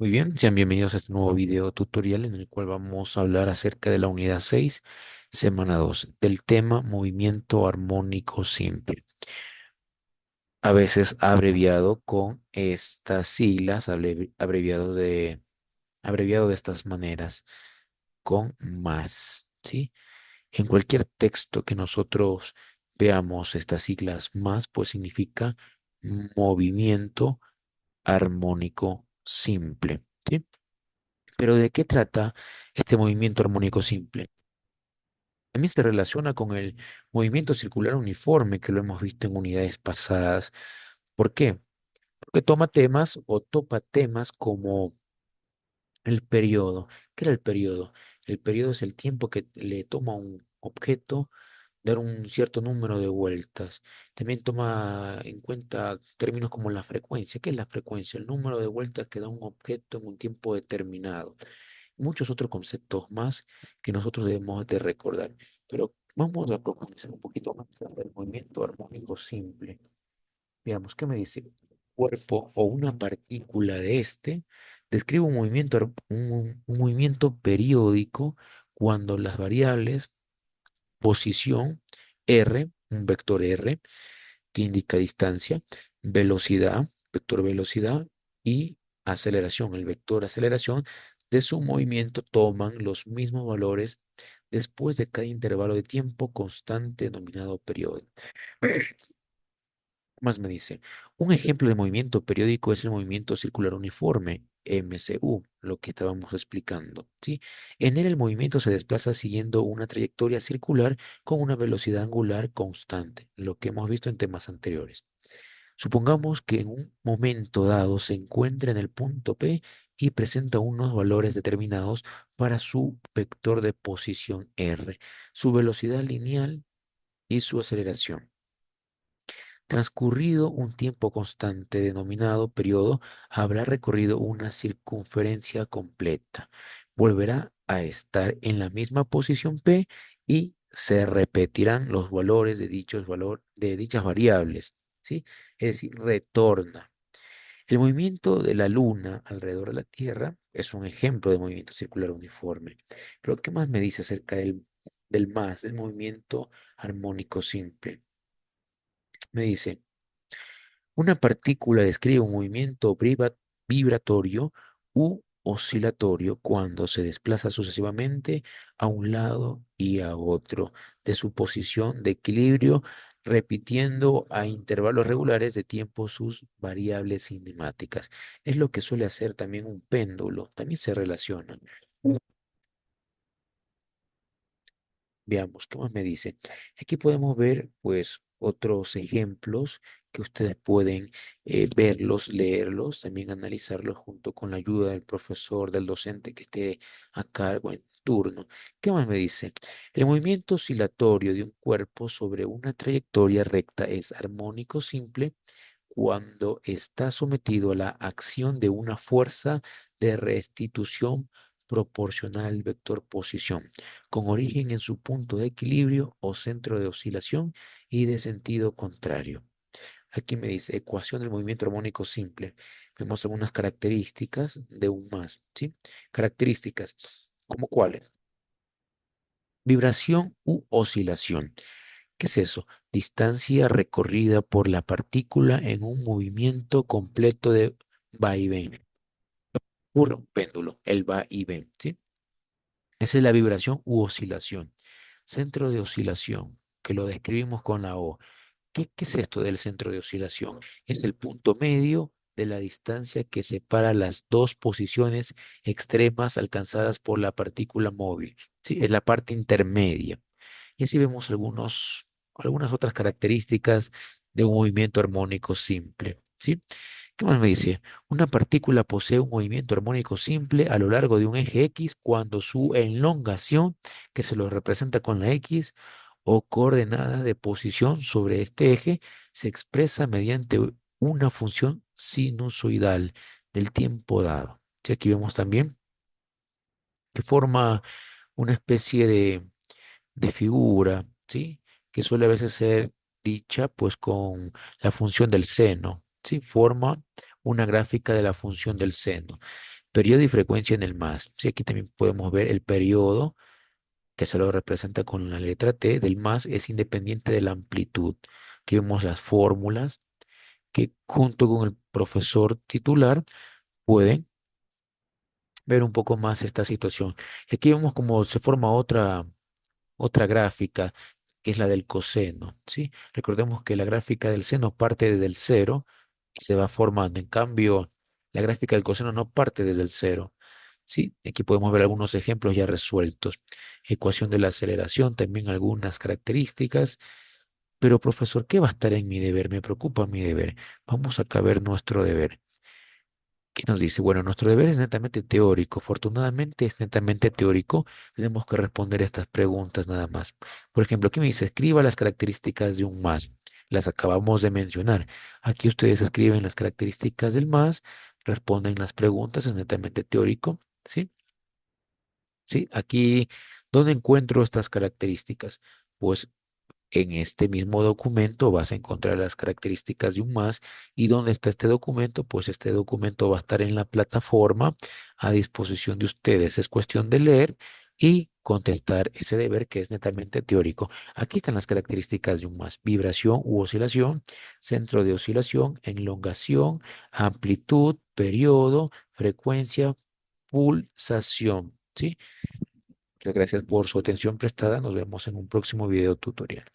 Muy bien, sean bienvenidos a este nuevo video tutorial en el cual vamos a hablar acerca de la unidad 6, semana 2, del tema movimiento armónico simple, a veces abreviado con estas siglas, abreviado de estas maneras, con más, ¿sí? En cualquier texto que nosotros veamos estas siglas más, pues significa movimiento armónico simple, ¿sí? Pero ¿de qué trata este movimiento armónico simple? También se relaciona con el movimiento circular uniforme que lo hemos visto en unidades pasadas. ¿Por qué? Porque toma temas o topa temas como el periodo. ¿Qué era el periodo? El periodo es el tiempo que le toma a un objeto dar un cierto número de vueltas. También toma en cuenta términos como la frecuencia. ¿Qué es la frecuencia? El número de vueltas que da un objeto en un tiempo determinado. Muchos otros conceptos más que nosotros debemos de recordar. Pero vamos a profundizar un poquito más sobre el movimiento armónico simple. Veamos, ¿qué me dice? Cuerpo o una partícula de este describe un movimiento, un movimiento periódico cuando las variables posición R, un vector R, que indica distancia, velocidad, vector velocidad, y aceleración, el vector aceleración de su movimiento toman los mismos valores después de cada intervalo de tiempo constante denominado periodo. Más me dice, un ejemplo de movimiento periódico es el movimiento circular uniforme, MCU, lo que estábamos explicando, ¿sí? En él el movimiento se desplaza siguiendo una trayectoria circular con una velocidad angular constante, lo que hemos visto en temas anteriores. Supongamos que en un momento dado se encuentra en el punto P y presenta unos valores determinados para su vector de posición R, su velocidad lineal y su aceleración. Transcurrido un tiempo constante denominado periodo, habrá recorrido una circunferencia completa. Volverá a estar en la misma posición P y se repetirán los valores de de dichas variables, ¿sí? Es decir, retorna. El movimiento de la Luna alrededor de la Tierra es un ejemplo de movimiento circular uniforme. Pero ¿qué más me dice acerca del movimiento armónico simple? Me dice, una partícula describe un movimiento vibratorio u oscilatorio cuando se desplaza sucesivamente a un lado y a otro de su posición de equilibrio, repitiendo a intervalos regulares de tiempo sus variables cinemáticas. Es lo que suele hacer también un péndulo, también se relaciona. Veamos, ¿qué más me dice? Aquí podemos ver, pues, otros ejemplos que ustedes pueden verlos, leerlos, también analizarlos junto con la ayuda del profesor, del docente que esté a cargo en turno. ¿Qué más me dice? El movimiento oscilatorio de un cuerpo sobre una trayectoria recta es armónico simple cuando está sometido a la acción de una fuerza de restitución proporcional al vector posición, con origen en su punto de equilibrio o centro de oscilación y de sentido contrario. Aquí me dice ecuación del movimiento armónico simple. Vemos algunas características de un más, ¿sí? Características, ¿como cuáles? Vibración u oscilación. ¿Qué es eso? Distancia recorrida por la partícula en un movimiento completo de vaivén. Ocurre un péndulo, el va y ven, ¿sí? Esa es la vibración u oscilación. Centro de oscilación, que lo describimos con la O. ¿Qué es esto del centro de oscilación? Es el punto medio de la distancia que separa las dos posiciones extremas alcanzadas por la partícula móvil, ¿sí? Es la parte intermedia. Y así vemos algunas otras características de un movimiento armónico simple, ¿sí? ¿Qué más me dice? Una partícula posee un movimiento armónico simple a lo largo de un eje X cuando su elongación, que se lo representa con la X, o coordenada de posición sobre este eje, se expresa mediante una función sinusoidal del tiempo dado. Sí, aquí vemos también que forma una especie de figura, ¿sí? Que suele a veces ser dicha pues con la función del seno, ¿sí? Forma una gráfica de la función del seno. Periodo y frecuencia en el más. Sí, aquí también podemos ver el periodo, que se lo representa con la letra T del más, es independiente de la amplitud. Aquí vemos las fórmulas que junto con el profesor titular pueden ver un poco más esta situación. Y aquí vemos cómo se forma otra gráfica, que es la del coseno, ¿sí? Recordemos que la gráfica del seno parte desde el cero y se va formando. En cambio, la gráfica del coseno no parte desde el cero, ¿sí? Aquí podemos ver algunos ejemplos ya resueltos. Ecuación de la aceleración, también algunas características. Pero, profesor, ¿qué va a estar en mi deber? Me preocupa mi deber. Vamos acá a ver nuestro deber. ¿Qué nos dice? Bueno, nuestro deber es netamente teórico. Afortunadamente es netamente teórico. Tenemos que responder estas preguntas nada más. Por ejemplo, aquí me dice, escriba las características de un más. Las acabamos de mencionar. Aquí ustedes escriben las características del más, responden las preguntas, es netamente teórico. ¿Sí? ¿Sí? Aquí, ¿dónde encuentro estas características? Pues en este mismo documento vas a encontrar las características de un más. ¿Y dónde está este documento? Pues este documento va a estar en la plataforma a disposición de ustedes. Es cuestión de leer y contestar ese deber que es netamente teórico. Aquí están las características de un más: vibración u oscilación, centro de oscilación, elongación, amplitud, periodo, frecuencia, pulsación. ¿Sí? Muchas gracias por su atención prestada. Nos vemos en un próximo video tutorial.